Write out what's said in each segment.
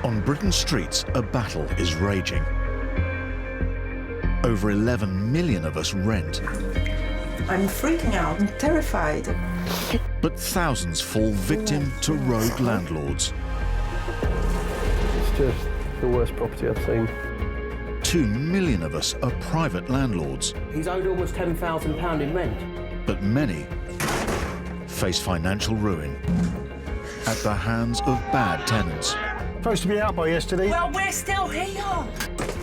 On Britain's streets, a battle is raging. Over 11 million of us rent. I'm freaking out. I'm terrified. But thousands fall victim to rogue landlords. It's just the worst property I've seen. 2 million of us are private landlords. He's owed almost £10,000 in rent. But many face financial ruin at the hands of bad tenants. Supposed to be out by yesterday. Well, we're still here.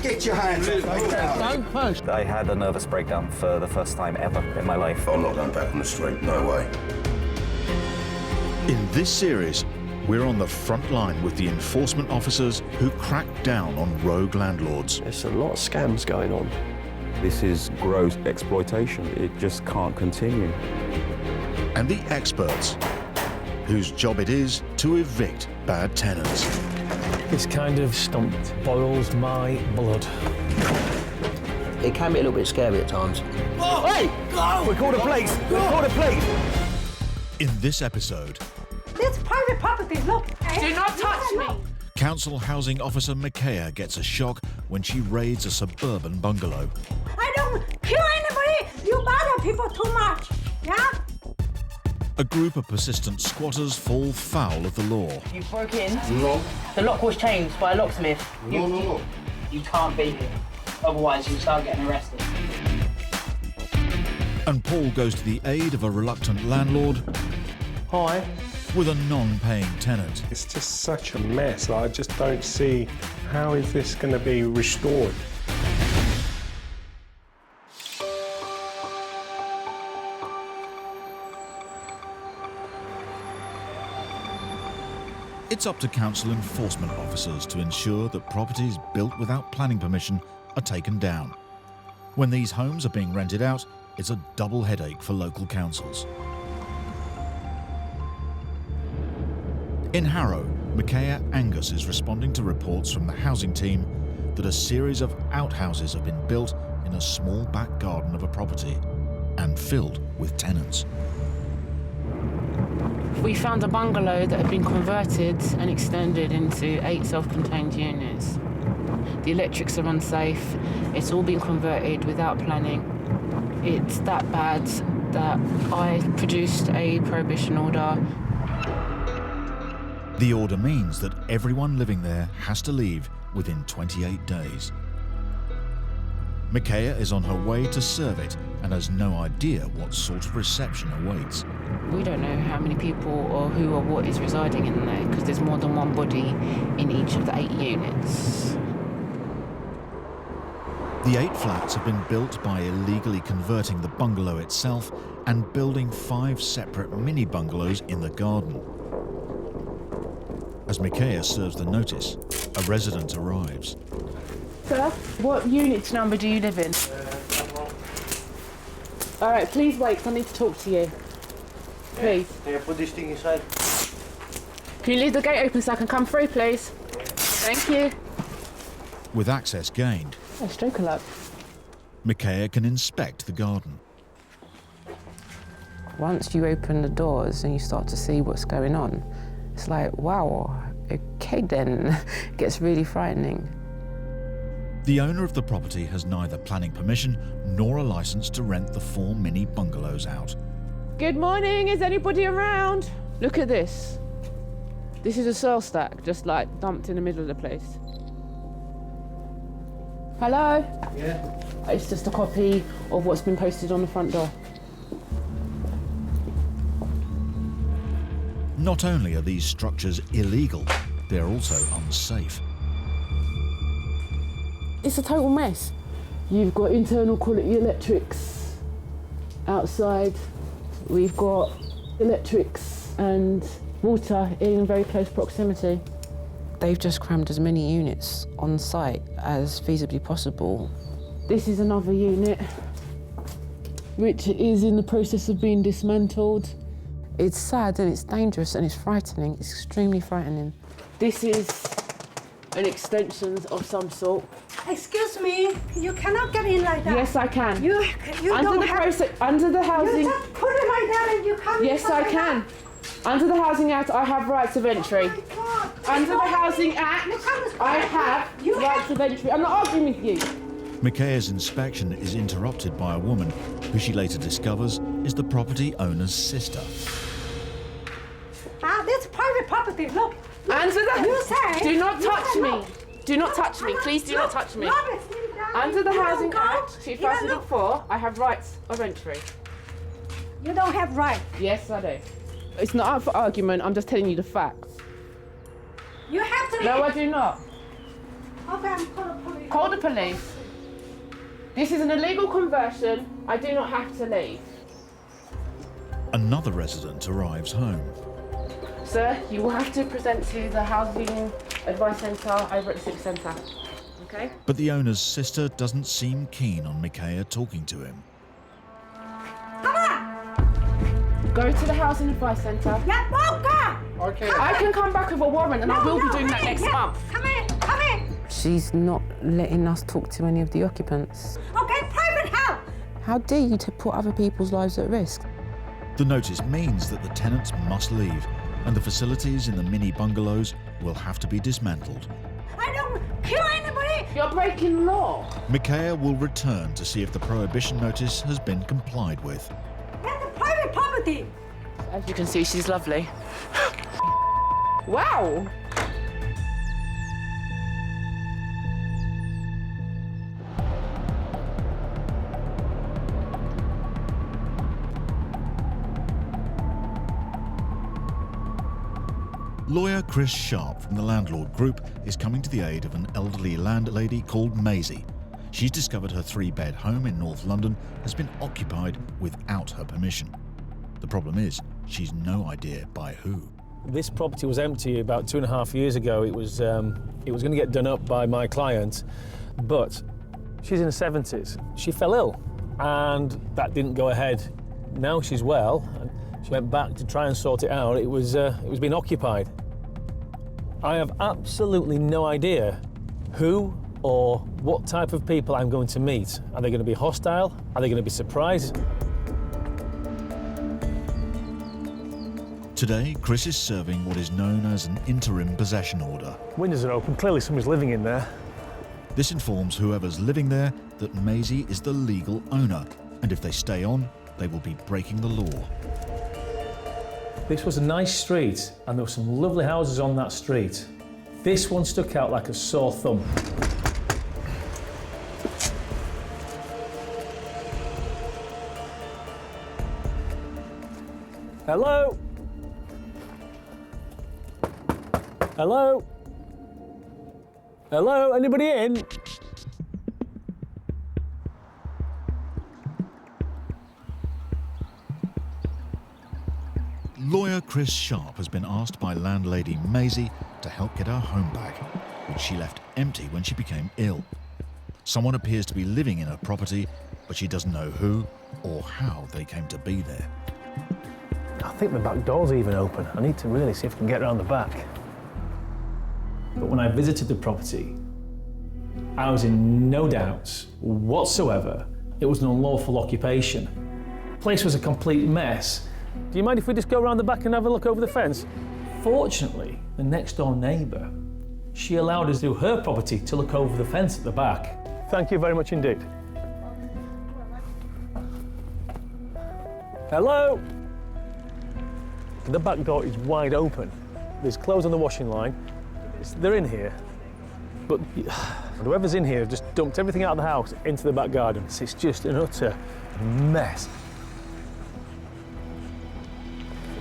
Get your hands up. Don't push. I had a nervous breakdown for the first time ever in my life. I'm not going back on the street, no way. In this series, we're on the front line with the enforcement officers who crack down on rogue landlords. There's a lot of scams going on. This is gross exploitation. It just can't continue. And the experts, whose job it is to evict bad tenants. This kind of stomp boils my blood. It can be a little bit scary at times. Oh, Hey! go! We called the police! We called the police! In this episode, This private property, look. Do not touch me. Council Housing Officer Mikaya gets a shock when she raids a suburban bungalow. I don't kill anybody. You bother people too much. Yeah? A group of persistent squatters fall foul of the law. You broke in. No. The lock was changed by a locksmith. No. You can't be here. Otherwise, you'll start getting arrested. And Paul goes to the aid of a reluctant landlord Hi. with a non-paying tenant. It's just such a mess. I just don't see how is this going to be restored. It's up to council enforcement officers to ensure that properties built without planning permission are taken down. When these homes are being rented out, it's a double headache for local councils. In Harrow, Mikaya Angus is responding to reports from the housing team that a series of outhouses have been built in a small back garden of a property and filled with tenants. We found a bungalow that had been converted and extended into 8 self-contained units. The electrics are unsafe. It's all been converted without planning. It's that bad that I produced a prohibition order. The order means that everyone living there has to leave within 28 days. Mikaya is on her way to serve it and has no idea what sort of reception awaits. We don't know how many people or who or what is residing in there because there's more than one body in each of the 8 units. The 8 flats have been built by illegally converting the bungalow itself and building 5 separate mini bungalows in the garden. As Mikaya serves the notice, a resident arrives. Sir, what unit number do you live in? All right, please wait, 'cause I need to talk to you. Please. Can you put this thing inside? Can you leave the gate open so I can come through, please? Thank you. With access gained, Oh, stroke alert. Mikaya can inspect the garden. Once you open the doors and you start to see what's going on, it's like, wow, okay then. It gets really frightening. The owner of the property has neither planning permission nor a license to rent the 4 mini bungalows out. Good morning, is anybody around? Look at this. This is a soil stack, just like dumped in the middle of the place. Hello? Yeah. It's just a copy of what's been posted on the front door. Not only are these structures illegal, they're also unsafe. It's a total mess. You've got internal quality electrics outside. We've got electrics and water in very close proximity. They've just crammed as many units on site as feasibly possible. This is another unit which is in the process of being dismantled. It's sad and it's dangerous and it's frightening. It's extremely frightening. This is an extension of some sort. Excuse me, you cannot get in like that. Yes, I can. You Under don't the have... process, under the housing. You just put it like that and you come Yes, in I like can. that. Under the Housing Act, I have rights of entry. Oh my God. Under the Housing Act, I have rights of entry. I'm not arguing with you. Mikaya's inspection is interrupted by a woman who she later discovers is the property owner's sister. This is private property, look. Under the... You say... Do not touch me. Do not touch me. Please do not touch me. Under the Housing Act 2004, I have rights of entry. You don't have right. Yes, I do. It's not up for argument, I'm just telling you the facts. You have to... No, I do not. Okay, I'm calling the police. Call the police. This is an illegal conversion. I do not have to leave. Another resident arrives home. Sir, you will have to present to the Housing Advice Centre over at the Civic Centre. Okay? But the owner's sister doesn't seem keen on Mikaya talking to him. Come on! Go to the Housing Advice Centre. Yeah, go! Okay. I can come back with a warrant and I will be doing that next month. Come in, come in. She's not letting us talk to any of the occupants. Okay, private help. How dare you to put other people's lives at risk? The notice means that the tenants must leave, and the facilities in the mini bungalows will have to be dismantled. I don't kill anybody. You're breaking law. Mikaya will return to see if the prohibition notice has been complied with. That's a private property. As you can see, she's lovely. Wow! Lawyer Chris Sharp from the Landlord Group is coming to the aid of an elderly landlady called Maisie. She's discovered her 3-bed home in North London has been occupied without her permission. The problem is, she's no idea by who. This property was empty about 2.5 years ago. It was going to get done up by my client, but she's in her 70s. She fell ill, and that didn't go ahead. Now she's well, and she went back to try and sort it out. It was being occupied. I have absolutely no idea who or what type of people I'm going to meet. Are they going to be hostile? Are they going to be surprised? Today, Chris is serving what is known as an interim possession order. Windows are open. Clearly somebody's living in there. This informs whoever's living there that Maisie is the legal owner, and if they stay on, they will be breaking the law. This was a nice street, and there were some lovely houses on that street. This one stuck out like a sore thumb. Hello? Hello? Hello? Anybody in? Lawyer Chris Sharp has been asked by landlady Maisie to help get her home back, which she left empty when she became ill. Someone appears to be living in her property, but she doesn't know who or how they came to be there. I think the back door's even open. I need to really see if I can get around the back. But when I visited the property, I was in no doubts whatsoever it was an unlawful occupation. The place was a complete mess. Do you mind if we just go around the back and have a look over the fence? Fortunately, the next door neighbour, she allowed us through her property to look over the fence at the back. Thank you very much indeed. Hello? The back door is wide open. There's clothes on the washing line. They're in here. But whoever's in here just dumped everything out of the house into the back garden. It's just an utter mess.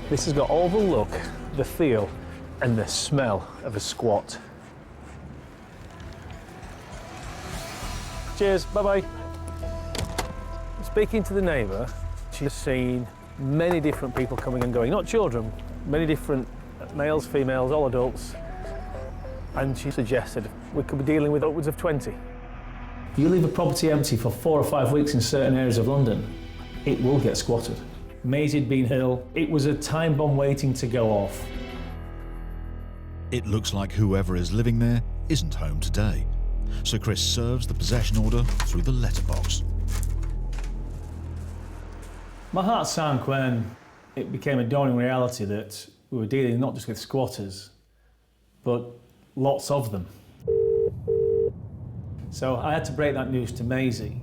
This has got all the look, the feel, and the smell of a squat. Cheers, bye-bye. Speaking to the neighbour, she's seen many different people coming and going, not children, many different males, females, all adults. And she suggested we could be dealing with upwards of 20. If you leave a property empty for 4 or 5 weeks in certain areas of London, it will get squatted. Maisie had been ill. It was a time bomb waiting to go off. It looks like whoever is living there isn't home today, so Chris serves the possession order through the letterbox. My heart sank when it became a dawning reality that we were dealing not just with squatters, but lots of them. So I had to break that news to Maisie.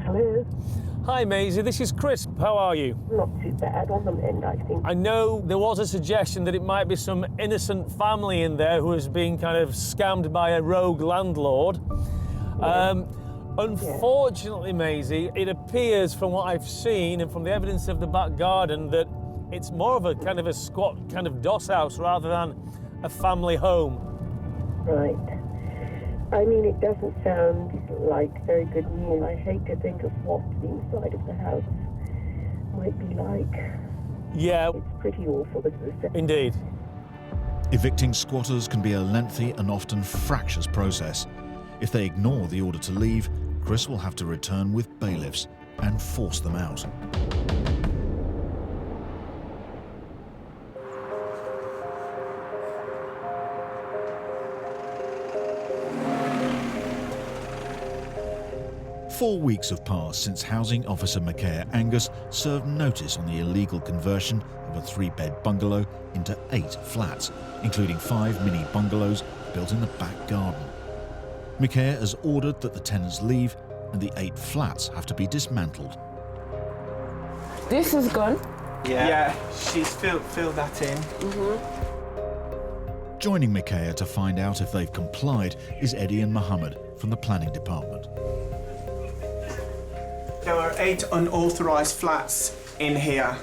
Hello. Hi Maisie, this is Chris. How are you? Not too bad on the mend, I think. I know there was a suggestion that it might be some innocent family in there who is being kind of scammed by a rogue landlord. Unfortunately, Maisie, it appears from what I've seen and from the evidence of the back garden that it's more of a kind of a squat kind of doss house rather than a family home. Right. I mean, it doesn't sound like very good news. I hate to think of what the inside of the house might be like. Yeah. It's pretty awful. Indeed. Evicting squatters can be a lengthy and often fractious process. If they ignore the order to leave, Chris will have to return with bailiffs and force them out. Four weeks have passed since Housing Officer Micaiah Angus served notice on the illegal conversion of a 3-bed bungalow into 8 flats, including 5 mini bungalows built in the back garden. Micaiah has ordered that the tenants leave and the 8 flats have to be dismantled. This is gone. Yeah, she's filled that in. Joining Micaiah to find out if they've complied is Eddie and Mohammed from the planning department. There are 8 unauthorised flats in here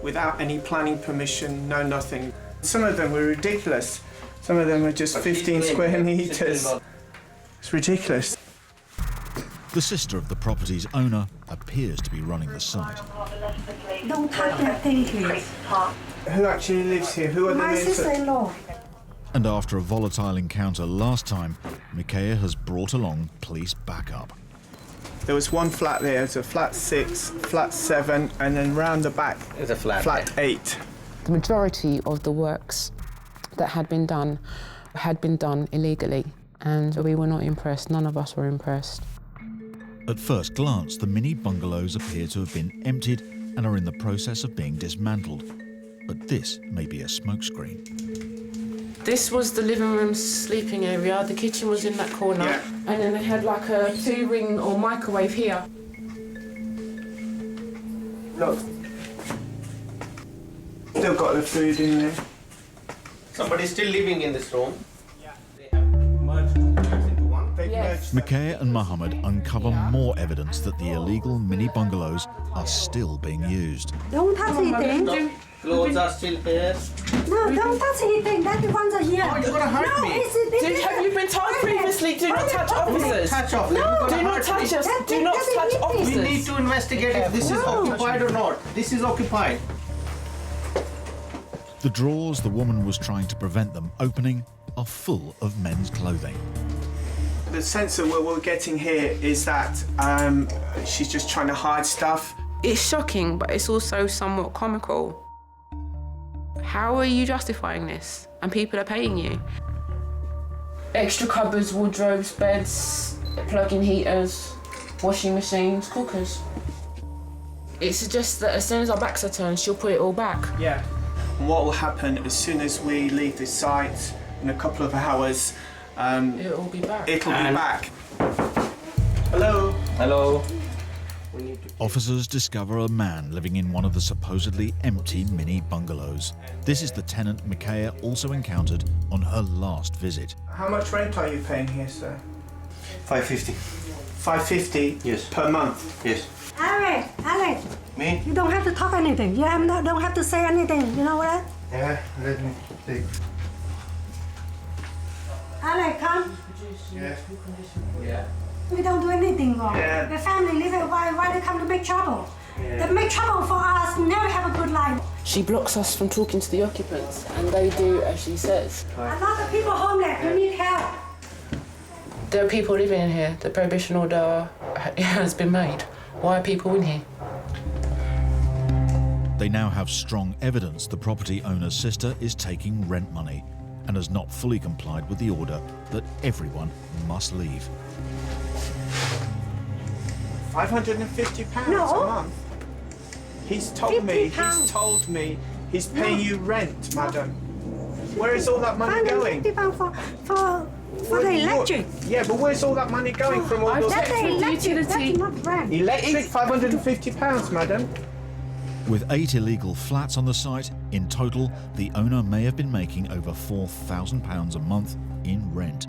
without any planning permission, no nothing. Some of them were ridiculous. Some of them are just 15 square metres. It's ridiculous. The sister of the property's owner appears to be running the site. Don't touch that thing, please. Who actually lives here? Who are the My names? sister-in-law. And after a volatile encounter last time, Micaiah has brought along police backup. There was one flat there, there's a flat 6, flat 7, and then round the back, there's a flat 8. The majority of the works that had been done illegally, and we were not impressed. None of us were impressed. At first glance, the mini bungalows appear to have been emptied and are in the process of being dismantled. But this may be a smokescreen. This was the living room sleeping area. The kitchen was in that corner. Yeah. And then they had like a 2-ring or microwave here. Look. Still got the food in there. Somebody's still living in this room. Yes. Micaiah and Mohammed uncover more evidence that the illegal mini bungalows are still being used. Don't touch anything. Clothes are still here. No, don't touch anything. That the ones are here. Oh, you're gonna hurt me. Have you been told previously, do not touch officers? Touch officers. No, Do not touch us. Do not touch officers. We need to investigate if this is occupied or not. This is occupied. The drawers the woman was trying to prevent them opening are full of men's clothing. The sense that we're getting here is that she's just trying to hide stuff. It's shocking, but it's also somewhat comical. How are you justifying this? And people are paying you. Extra cupboards, wardrobes, beds, plug-in heaters, washing machines, cookers. It suggests that as soon as our backs are turned, she'll put it all back. Yeah. And what will happen as soon as we leave this site in a couple of hours, it'll be back. It'll be back. Hello. Hello. Officers discover a man living in one of the supposedly empty mini bungalows. This is the tenant Micaiah also encountered on her last visit. How much rent are you paying here, sir? $550. $550? Yes. Per month? Yes. Alex. Me? You don't have to talk anything. You don't have to say anything. You know what? Yeah, let me take. Alex, come. Yeah. Yeah. We don't do anything wrong. Yeah. The family live it. Why they come to make trouble? They make trouble for us. Never have a good life. She blocks us from talking to the occupants, and they do as she says. A lot of people homeless. You need help. There are people living in here. The prohibition order has been made. Why are people in here? They now have strong evidence the property owner's sister is taking rent money and has not fully complied with the order that everyone must leave. £550 No. a month? He's told me, £50. he's paying you rent, madam. Where is all that money going? For the electric. Yeah, but where's all that money going from all those... That's the electric, that's not rent. Electric, £550, madam. With 8 illegal flats on the site, in total, the owner may have been making over £4,000 a month in rent.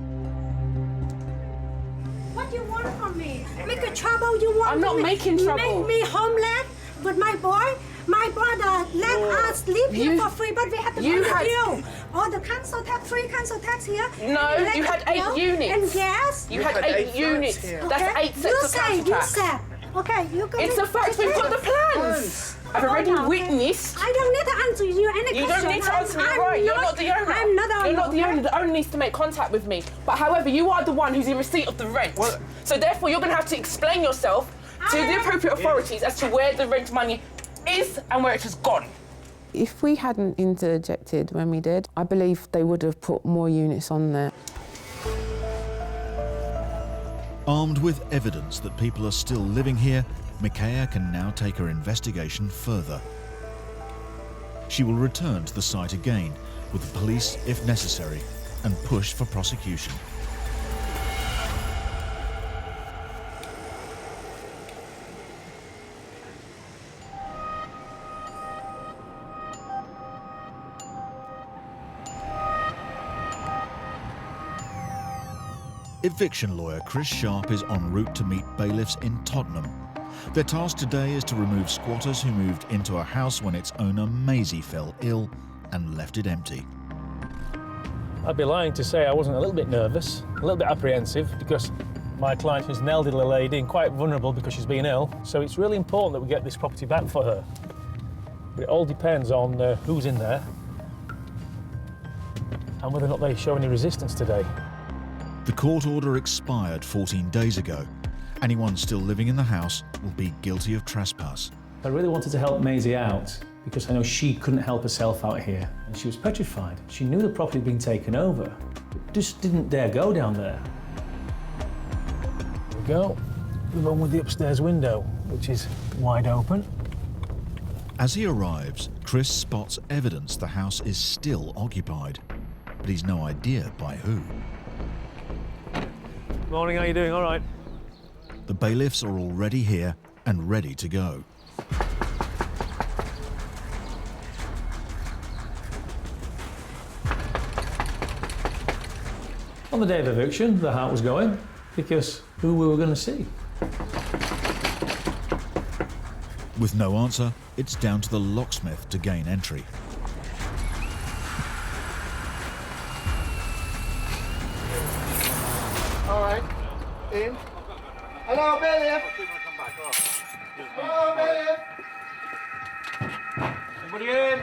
What do you want from me? Make a trouble you want I'm not making trouble. Make me homeless with my boy? My brother let us live here for free, but we have to pay the bill. Oh, the council tax, free council tax here. No, you had 8 units. And gas. You had 8 units. That's 8 sets of council tax. You said. Okay, you go. It's a fact. We've got the plans. I've already witnessed. I don't need to answer you any question. You don't need to answer me, right? You're not the owner. I'm not the owner. You're not the owner. The owner needs to make contact with me. But however, you are the one who's in receipt of the rent. What? So therefore, you're going to have to explain yourself to the appropriate authorities as to where the rent money is and where it has gone. If we hadn't interjected when we did, I believe they would have put more units on there. Armed with evidence that people are still living here, Micaiah can now take her investigation further. She will return to the site again with the police if necessary and push for prosecution. Eviction lawyer Chris Sharp is en route to meet bailiffs in Tottenham. Their task today is to remove squatters who moved into a house when its owner Maisie fell ill and left it empty. I'd be lying to say I wasn't a little bit nervous, a little bit apprehensive, because my client is an elderly lady and quite vulnerable because she's been ill. So it's really important that we get this property back for her. But it all depends on who's in there and whether or not they show any resistance today. The court order expired 14 days ago. Anyone still living in the house will be guilty of trespass. I really wanted to help Maisie out because I know she couldn't help herself out here. And she was petrified. She knew the property had been taken over, but just didn't dare go down there. There we go. The one with the upstairs window, which is wide open. As he arrives, Chris spots evidence the house is still occupied, but he's no idea by who. Morning, how you doing? All right. The bailiffs are already here and ready to go. On the day of eviction, the heart was going because who we were going to see. With no answer, it's down to the locksmith to gain entry. All right, in. Hello, bailiff. Hello, bailiff. Anybody in?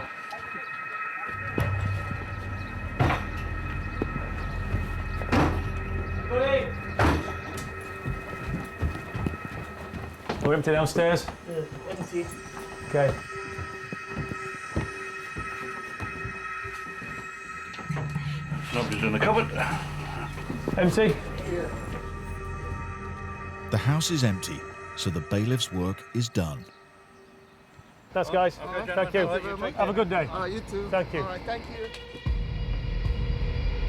Anybody? We're empty downstairs? Yeah, empty. Okay. Nobody's in the cupboard. Empty? Yeah. The house is empty, so the bailiff's work is done. Thanks, guys. Okay, Thank you. Thank Have a good day. All right, you too. Thank you. All right, thank you.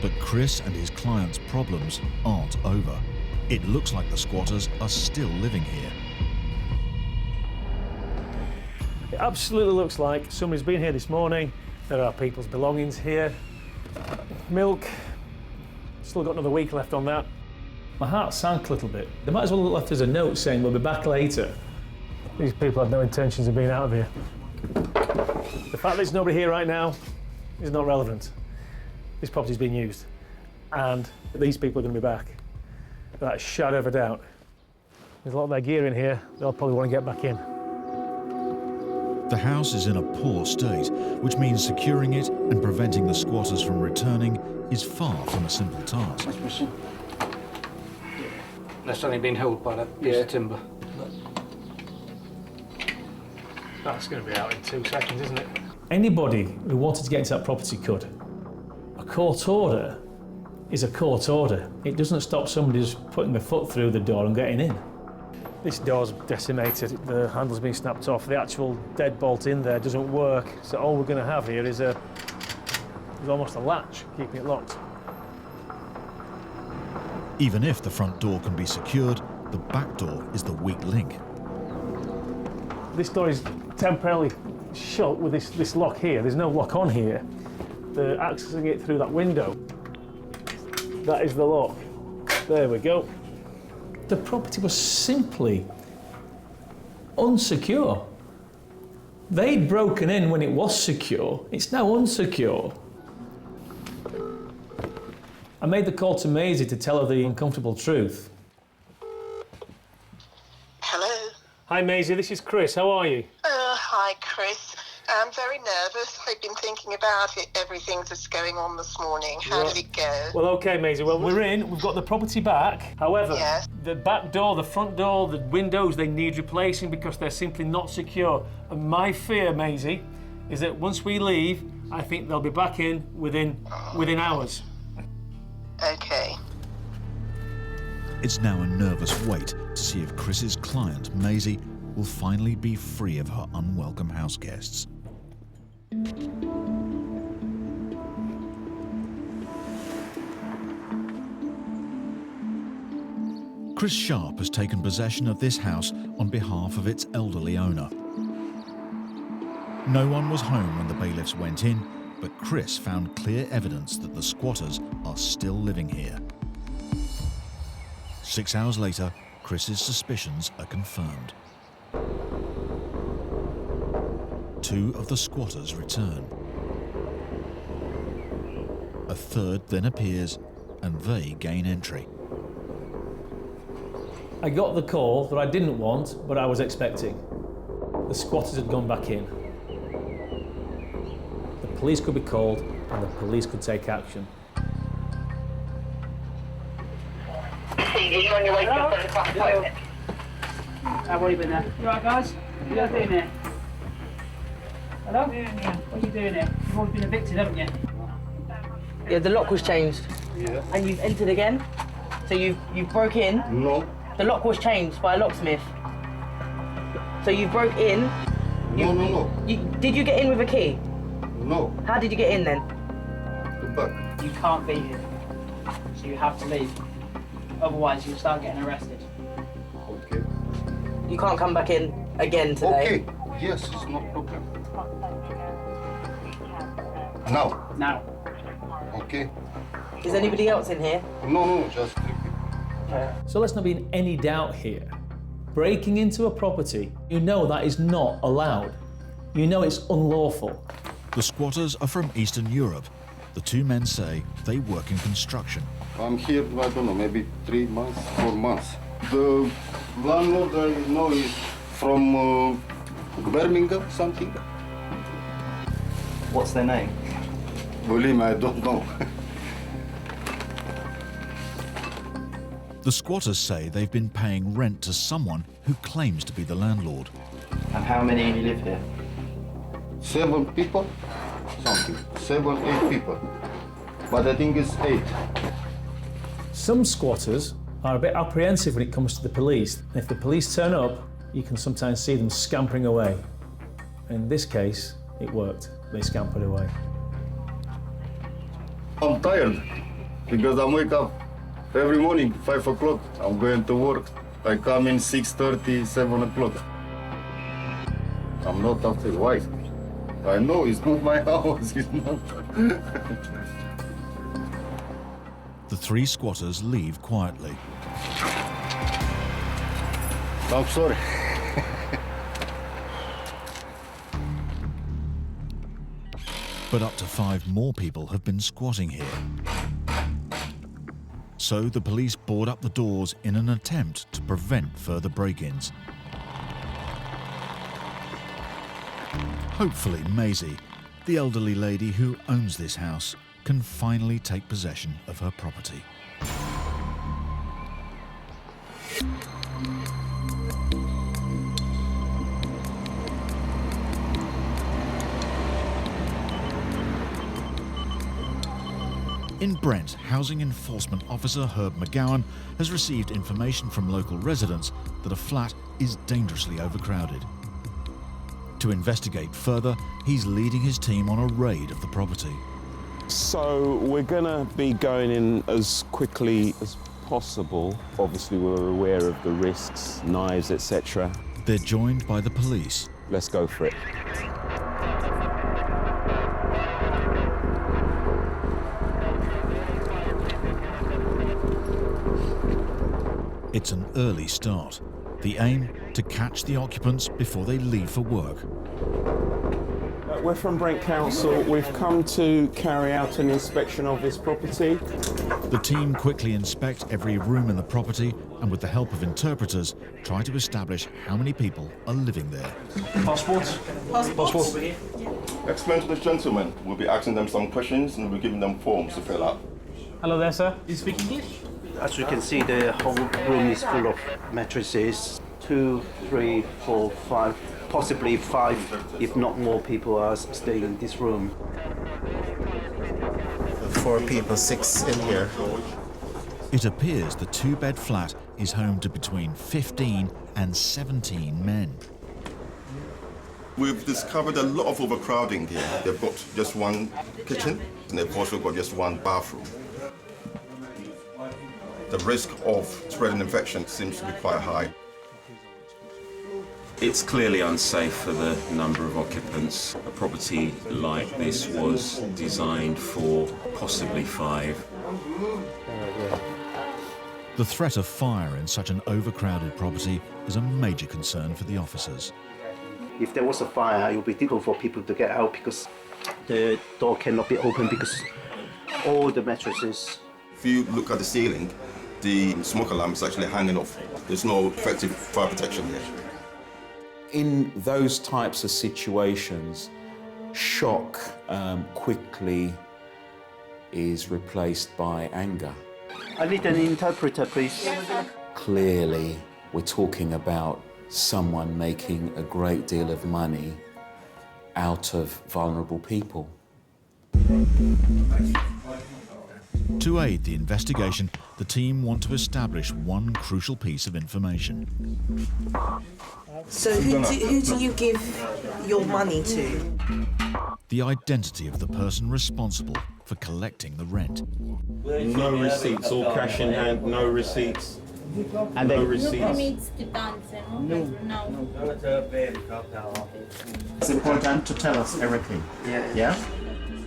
But Chris and his client's problems aren't over. It looks like the squatters are still living here. It absolutely looks like somebody's been here this morning. There are people's belongings here. Milk. Still got another week left on that. My heart sank a little bit. They might as well have left us a note saying we'll be back later. These people have no intentions of being out of here. The fact that there's nobody here right now is not relevant. This property's being used, and these people are going to be back. Without a shadow of a doubt. There's a lot of their gear in here. They'll probably want to get back in. The house is in a poor state, which means securing it and preventing the squatters from returning is far from a simple task. That's only been held by that piece of timber. That's going to be out in 2 seconds, isn't it? Anybody who wanted to get into that property could. A court order is a court order. It doesn't stop somebody just putting their foot through the door and getting in. This door's decimated, the handle's been snapped off, the actual deadbolt in there doesn't work, so all we're going to have here is a There's almost a latch keeping it locked. Even if the front door can be secured, the back door is the weak link. This door is temporarily shut with this lock here. There's no lock on here. They're accessing it through that window. That is the lock. There we go. The property was simply unsecure. They'd broken in when it was secure. It's now unsecure. I made the call to Maisie to tell her the uncomfortable truth. Hello. Hi Maisie, this is Chris. How are you? Hi, Chris. I'm very nervous. I've been thinking about it, everything that's going on this morning. How did it go? Well, okay, Maisie. Well, we're in. We've got the property back. However, the back door, the front door, the windows, they need replacing because they're simply not secure. And my fear, Maisie, is that once we leave, I think they'll be back in within hours. Okay. It's now a nervous wait to see if Chris's client, Maisie, will finally be free of her unwelcome house guests. Chris Sharp has taken possession of this house on behalf of its elderly owner. No one was home when the bailiffs went in, but Chris found clear evidence that the squatters are still living here. 6 hours later, Chris's suspicions are confirmed. 2 of the squatters return. A third then appears, and they gain entry. I got the call that I didn't want, but I was expecting. The squatters had gone back in. The police could be called, and the police could take action. You're on your way to the appointment. How have you been there? You alright, guys? What are you doing here? Hello? What are you doing here? You've already been evicted, haven't you? Yeah, the lock was changed. Yeah. And you've entered again? So you've broke in? No. The lock was changed by a locksmith. So you broke in? No. Did you get in with a key? No. How did you get in then? The back. You can't be here. So you have to leave. Otherwise, you'll start getting arrested. Okay. You can't come back in again today? Okay. Yes, it's no problem. Now. Now. Okay. Is anybody else in here? No, just... So let's not be in any doubt here. Breaking into a property, you know that is not allowed. You know it's unlawful. The squatters are from Eastern Europe. The 2 men say they work in construction. I'm here, I don't know, maybe 3 months, 4 months. The landlord I know is from Birmingham, something. What's their name? Believe me, I don't know. The squatters say they've been paying rent to someone who claims to be the landlord. And how many live here? 7 people, something. 7, 8 people. But I think it's 8. Some squatters are a bit apprehensive when it comes to the police. And if the police turn up, you can sometimes see them scampering away. In this case, it worked. They scampered away. I'm tired because I wake up every morning, 5 o'clock. I'm going to work. I come in 6:30, 7 o'clock. I'm not after wife. I know it's not my house, it's not. The 3 squatters leave quietly. I'm sorry. But up to 5 more people have been squatting here. So the police board up the doors in an attempt to prevent further break-ins. Hopefully Maisie, the elderly lady who owns this house, can finally take possession of her property. In Brent, Housing Enforcement Officer Herb McGowan has received information from local residents that a flat is dangerously overcrowded. To investigate further, he's leading his team on a raid of the property. So we're going to be going in as quickly as possible. Obviously, we're aware of the risks, knives, etc. They're joined by the police. Let's go for it. It's an early start. The aim, to catch the occupants before they leave for work. We're from Brent Council. We've come to carry out an inspection of this property. The team quickly inspect every room in the property and, with the help of interpreters, try to establish how many people are living there. Passports? Passports. Explain to the gentlemen. We'll be asking them some questions and we'll be giving them forms to fill out. Hello there, sir. You speak English? As you can see, the whole room is full of mattresses. 2, 3, 4, 5, possibly 5, if not more people are staying in this room. 4 people, 6 in here. It appears the two-bed flat is home to between 15 and 17 men. We've discovered a lot of overcrowding here. They've got just one kitchen and they've also got just one bathroom. The risk of spreading infection seems to be quite high. It's clearly unsafe for the number of occupants. A property like this was designed for possibly 5. The threat of fire in such an overcrowded property is a major concern for the officers. If there was a fire, it would be difficult for people to get out because the door cannot be opened because all the mattresses. If you look at the ceiling, the smoke alarm is actually hanging off. There's no effective fire protection here. In those types of situations, shock quickly is replaced by anger. I need an interpreter, please. Clearly, we're talking about someone making a great deal of money out of vulnerable people. To aid the investigation, the team want to establish one crucial piece of information. So who do you give your money to? The identity of the person responsible for collecting the rent. No receipts, all cash in hand, no receipts. And no receipts. It's important to tell us everything. Yeah?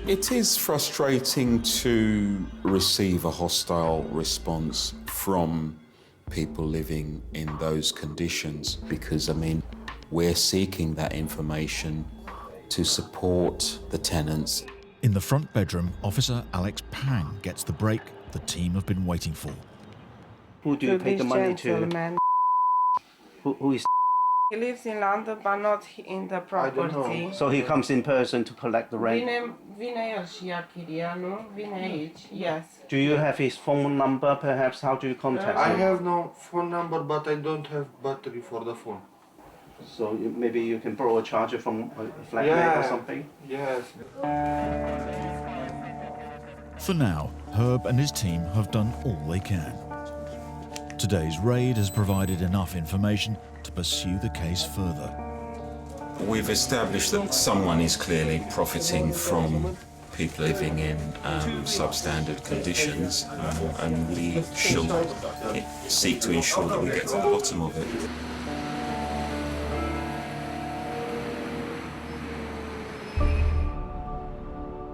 It is frustrating to receive a hostile response from people living in those conditions because, I mean, we're seeking that information to support the tenants. In the front bedroom, Officer Alex Pang gets the break the team have been waiting for. Who do you pay the money to? Who is? He lives in London, but not in the property. So he comes in person to collect the rent? Yes. Do you have his phone number, perhaps? How do you contact I him? have no phone number, but I don't have battery for the phone. So maybe you can borrow a charger from a flatmate or something? Yes. For now, Herb and his team have done all they can. Today's raid has provided enough information to pursue the case further. We've established that someone is clearly profiting from people living in substandard conditions, and we shall seek to ensure that we get to the bottom of it.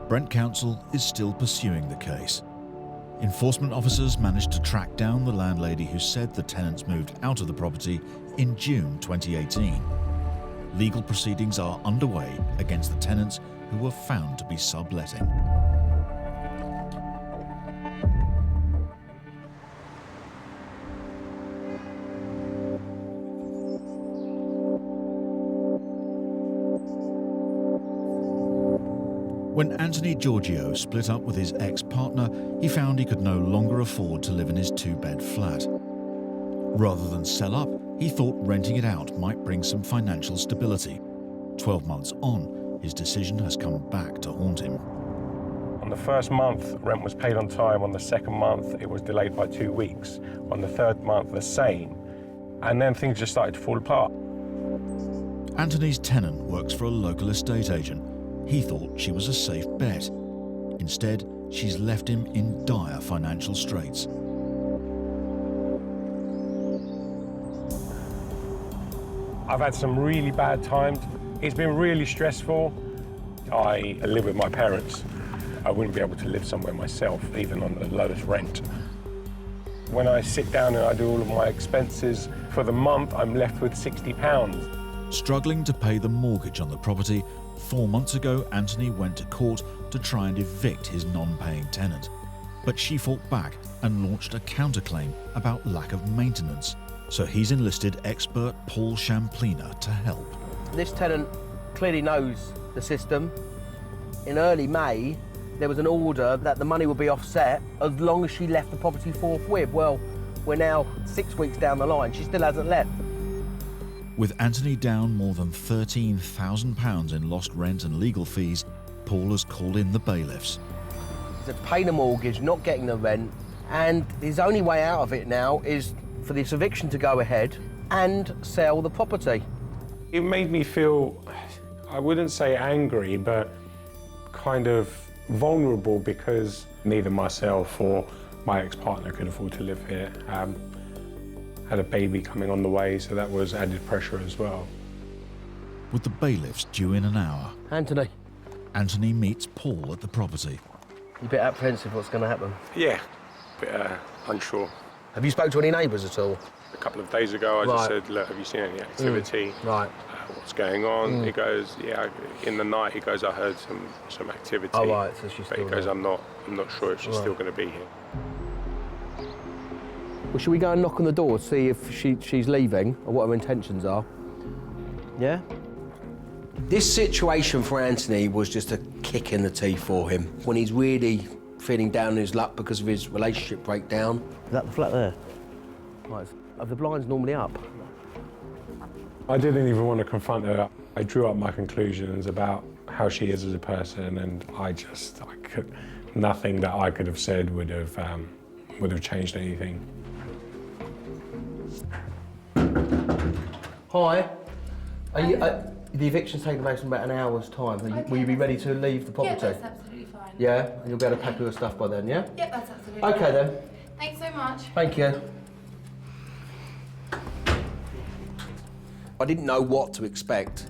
Brent Council is still pursuing the case. Enforcement officers managed to track down the landlady who said the tenants moved out of the property in June 2018. Legal proceedings are underway against the tenants who were found to be subletting. When Anthony Giorgio split up with his ex-partner, he found he could no longer afford to live in his two-bed flat. Rather than sell up, he thought renting it out might bring some financial stability. 12 months on, his decision has come back to haunt him. On the first month, rent was paid on time. On the second month, it was delayed by 2 weeks. On the third month, the same. And then things just started to fall apart. Anthony's tenant works for a local estate agent. He thought she was a safe bet. Instead, she's left him in dire financial straits. I've had some really bad times. It's been really stressful. I live with my parents. I wouldn't be able to live somewhere myself, even on the lowest rent. When I sit down and I do all of my expenses for the month, I'm left with £60. Struggling to pay the mortgage on the property, 4 months ago, Anthony went to court to try and evict his non-paying tenant. But she fought back and launched a counterclaim about lack of maintenance. So he's enlisted expert Paul Champlina to help. This tenant clearly knows the system. In early May, there was an order that the money would be offset as long as she left the property forthwith. Well, we're now 6 weeks down the line. She still hasn't left. With Anthony down more than £13,000 in lost rent and legal fees, Paul has called in the bailiffs. He's paying the mortgage, not getting the rent, and his only way out of it now is for this eviction to go ahead and sell the property. It made me feel, I wouldn't say angry, but kind of vulnerable because neither myself or my ex-partner could afford to live here. Had a baby coming on the way, so that was added pressure as well. With the bailiffs due in an hour, Anthony meets Paul at the property. You a bit apprehensive what's going to happen? Yeah, a bit unsure. Have you spoke to any neighbours at all? A couple of days ago, I just said, look, have you seen any activity? Right. What's going on? He goes, yeah, in the night, he goes, I heard some activity. Oh, right, so she's but still he goes, there. I'm not sure if she's still going to be here. Well, should we go and knock on the door, see if she's leaving or what her intentions are? Yeah? This situation for Anthony was just a kick in the teeth for him. When he's really feeling down on his luck because of his relationship breakdown. Is that the flat there? Right. Are the blinds normally up? I didn't even want to confront her. I drew up my conclusions about how she is as a person, and nothing that I could have said would have changed anything. Hi. Are you, the eviction's taking place in about an hour's time. Will you be ready to leave the property? Yeah, that's absolutely fine. Yeah? And you'll be able to pack all your stuff by then, yeah? Yeah, that's absolutely Okay fine. then. Thanks so much. Thank you. I didn't know what to expect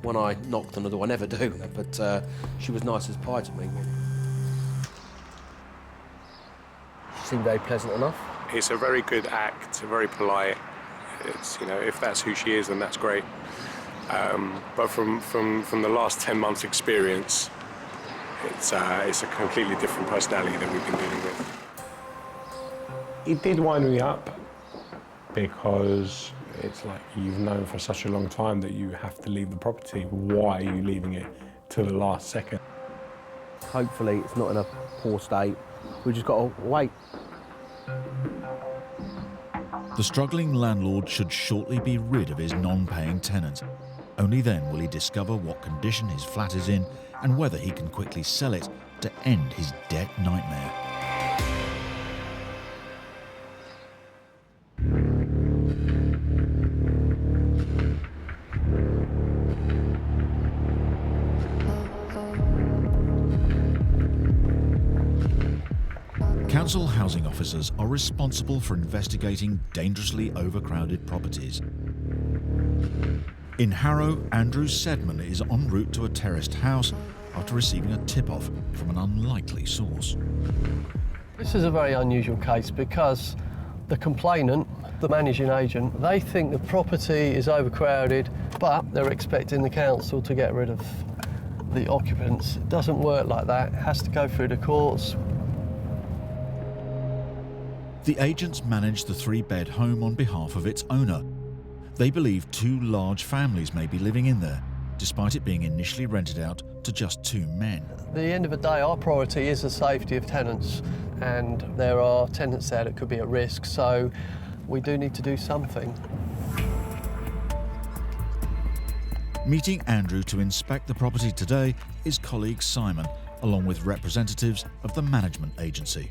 when I knocked on the door. I never do, but she was nice as pie to me. She seemed very pleasant enough. It's a very good act, very polite. It's, if that's who she is, then that's great. But from the last 10 months' experience, it's a completely different personality that we've been dealing with. It did wind me up because it's like you've known for such a long time that you have to leave the property. Why are you leaving it to the last second? Hopefully it's not in a poor state. We've just got to wait. The struggling landlord should shortly be rid of his non-paying tenant. Only then will he discover what condition his flat is in and whether he can quickly sell it to end his debt nightmare. Council housing officers are responsible for investigating dangerously overcrowded properties. In Harrow, Andrew Sedman is en route to a terraced house after receiving a tip-off from an unlikely source. This is a very unusual case because the complainant, the managing agent, they think the property is overcrowded, but they're expecting the council to get rid of the occupants. It doesn't work like that. It has to go through the courts. The agents manage the 3-bed home on behalf of its owner. They believe 2 large families may be living in there, despite it being initially rented out to just 2 men. At the end of the day, our priority is the safety of tenants, and there are tenants there that could be at risk, so we do need to do something. Meeting Andrew to inspect the property today is colleague Simon, along with representatives of the management agency.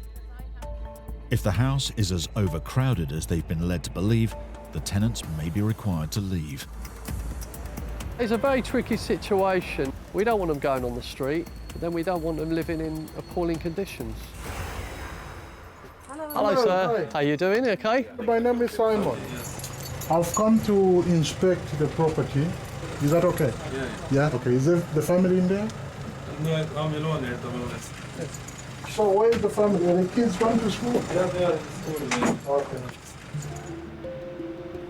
If the house is as overcrowded as they've been led to believe, the tenants may be required to leave. It's a very tricky situation. We don't want them going on the street. then we don't want them living in appalling conditions. Hello. Hello, sir. Hi. How you doing? Okay? My name is Simon. I've come to inspect the property. Is that okay? Yeah. Yeah? Okay. Is there the family in there? No, I'm alone at the moment. So where is the family? Are the kids going to school? Yeah, they are at school. Okay.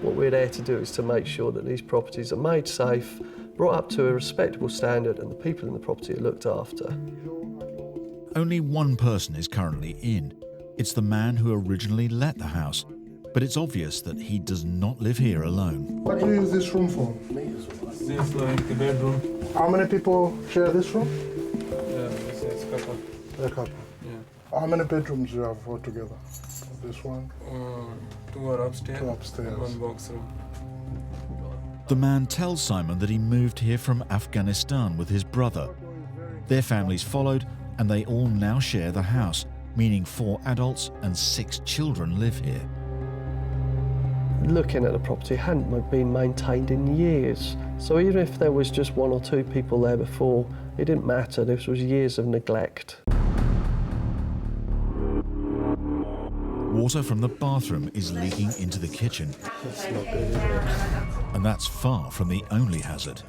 What we're there to do is to make sure that these properties are made safe, brought up to a respectable standard, and the people in the property are looked after. Only one person is currently in. It's the man who originally let the house. But it's obvious that he does not live here alone. What do you use this room for? This is like the bedroom. How many people share this room? Yeah, this is a couple. A couple. Yeah. How many bedrooms do you have altogether? This one? Two are upstairs. Two upstairs. One box room. The man tells Simon that he moved here from Afghanistan with his brother. Their families followed, and they all now share the house, meaning 4 adults and 6 children live here. Looking at the property hadn't been maintained in years. So even if there was just 1 or 2 people there before, it didn't matter. This was years of neglect. Water from the bathroom is leaking into the kitchen. That's not good, is it? And that's far from the only hazard.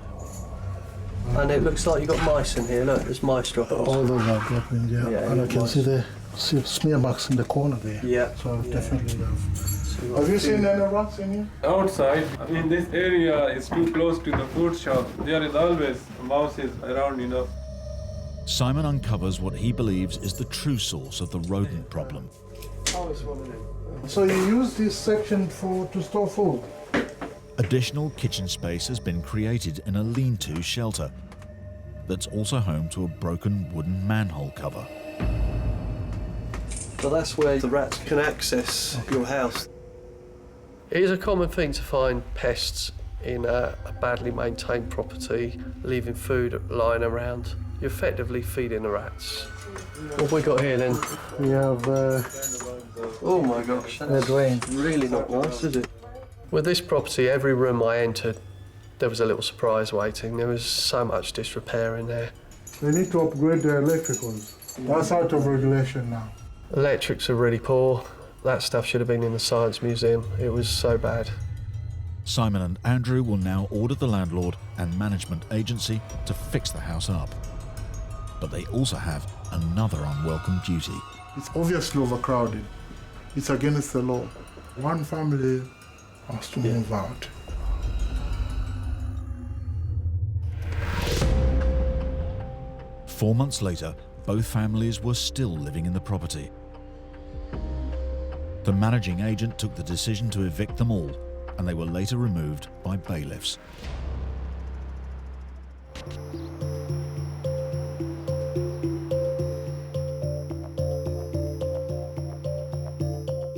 And it looks like you've got mice in here. Look, there's mice droppings. All those are dropping, yeah. Yeah, And I can mice. see the smear marks in the corner there. Yeah. So Yeah. definitely have you seen any rats in here? Outside, in this area, is too close to the food shop. There is always mouses around, you know. Simon uncovers what he believes is the true source of the rodent problem. Oh, it's one of them. So you use this section to store food? Additional kitchen space has been created in a lean-to shelter that's also home to a broken wooden manhole cover. So that's where the rats can access your house. It is a common thing to find pests in a badly maintained property, leaving food lying around. You're effectively feeding the rats. What have we got here then? We have oh my gosh, that's drain. really not nice, is it? With this property, every room I entered, there was a little surprise waiting. There was so much disrepair in there. They need to upgrade their electricals. That's out of regulation now. Electrics are really poor. That stuff should have been in the Science Museum. It was so bad. Simon and Andrew will now order the landlord and management agency to fix the house up. But they also have another unwelcome duty. It's obviously overcrowded. It's against the law. One family has to move out. Four months later, both families were still living in the property. The managing agent took the decision to evict them all, and they were later removed by bailiffs.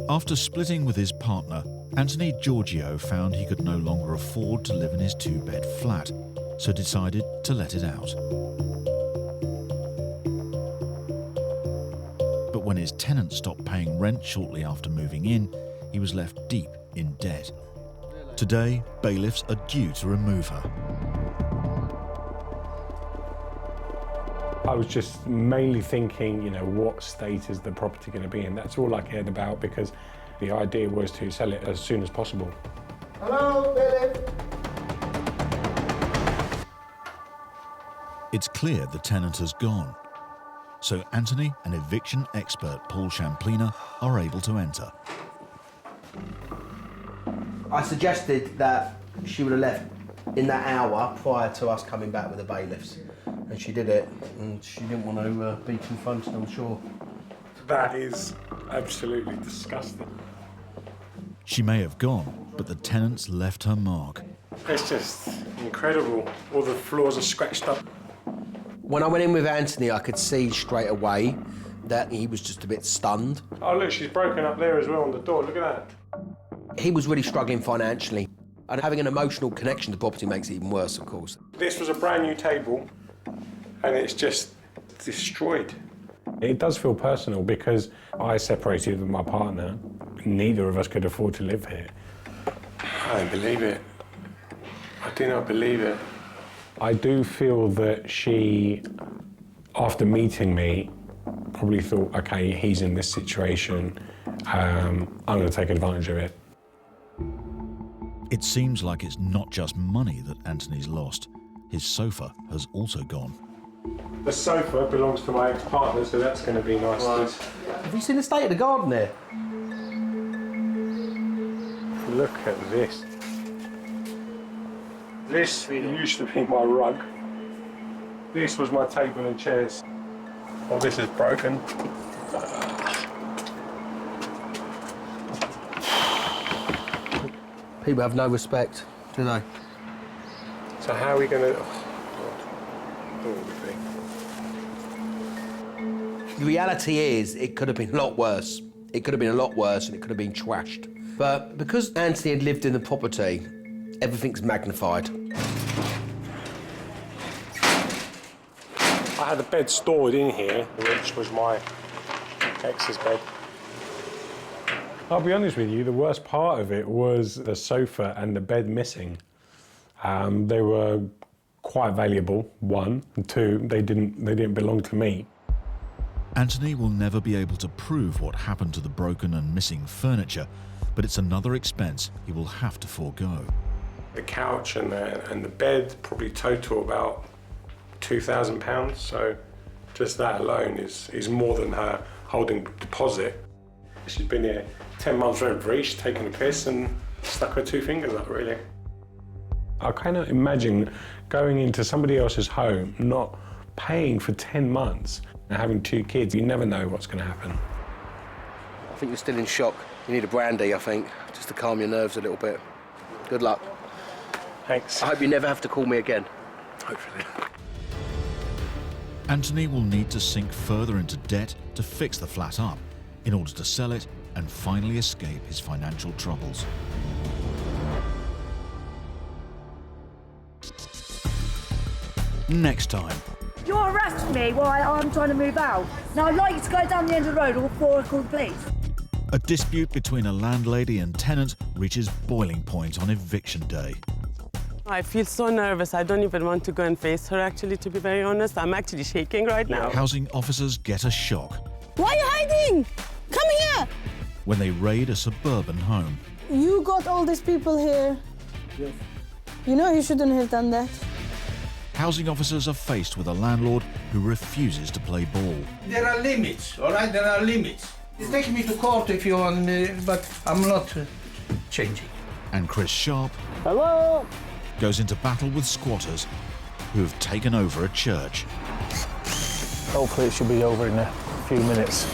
After splitting with his partner, Anthony Giorgio found he could no longer afford to live in his 2-bed flat, so decided to let it out. But when his tenant stopped paying rent shortly after moving in, he was left deep in debt. Today, bailiffs are due to remove her. I was just mainly thinking, you know, what state is the property going to be in? That's all I cared about, because the idea was to sell it as soon as possible. Hello, bailiff. It's clear the tenant has gone. So Anthony and eviction expert Paul Champlina are able to enter. I suggested that she would have left in that hour prior to us coming back with the bailiffs. And she did it, and she didn't want to be confronted, I'm sure. That is absolutely disgusting. She may have gone, but the tenants left her mark. It's just incredible. All the floors are scratched up. When I went in with Anthony, I could see straight away that he was just a bit stunned. Oh, look, she's broken up there as well on the door. Look at that. He was really struggling financially, and having an emotional connection to property makes it even worse, of course. This was a brand new table, and it's just destroyed. It does feel personal because I separated with my partner. Neither of us could afford to live here. I don't believe it. I do not believe it. I do feel that she after meeting me, probably thought, okay, he's in this situation, I'm going to take advantage of it. It seems like it's not just money that Anthony's lost. His sofa has also gone. The sofa belongs to my ex-partner, so that's going to be nice. Have you seen the state of the garden there? Look at this. This used to be my rug. This was my table and chairs. Oh, this is broken. People have no respect, do they? So how are we going to... The reality is, it could have been a lot worse. It could have been a lot worse and it could have been trashed. But because Anthony had lived in the property, everything's magnified. I had a bed stored in here, which was my ex's bed. I'll be honest with you, the worst part of it was the sofa and the bed missing. They were quite valuable, one, and two, they didn't belong to me. Anthony will never be able to prove what happened to the broken and missing furniture, but it's another expense he will have to forego. The couch and the bed probably total about £2,000, so just that alone is more than her holding deposit. She's been here 10 months rent free, she's taken a piss and stuck her two fingers up, really. I cannot imagine going into somebody else's home, not paying for 10 months and having two kids. You never know what's going to happen. I think you're still in shock. You need a brandy, I think, just to calm your nerves a little bit. Good luck. Thanks. I hope you never have to call me again. Hopefully. Anthony will need to sink further into debt to fix the flat up in order to sell it and finally escape his financial troubles. Next time. You arrested me while I'm trying to move out. Now I'd like you to go down the end of the road or before I call the police. A dispute between a landlady and tenant reaches boiling point on eviction day. I feel so nervous. I don't even want to go and face her, actually, to be very honest. I'm actually shaking right now. Housing officers get a shock Why are you hiding? Come here! when they raid a suburban home. You got all these people here. Yes. You know you shouldn't have done that. Housing officers are faced with a landlord who refuses to play ball. There are limits, all right? There are limits. Take me to court if you want, but I'm not changing. And Chris Sharp Hello? goes into battle with squatters who have taken over a church. Hopefully it should be over in a few minutes.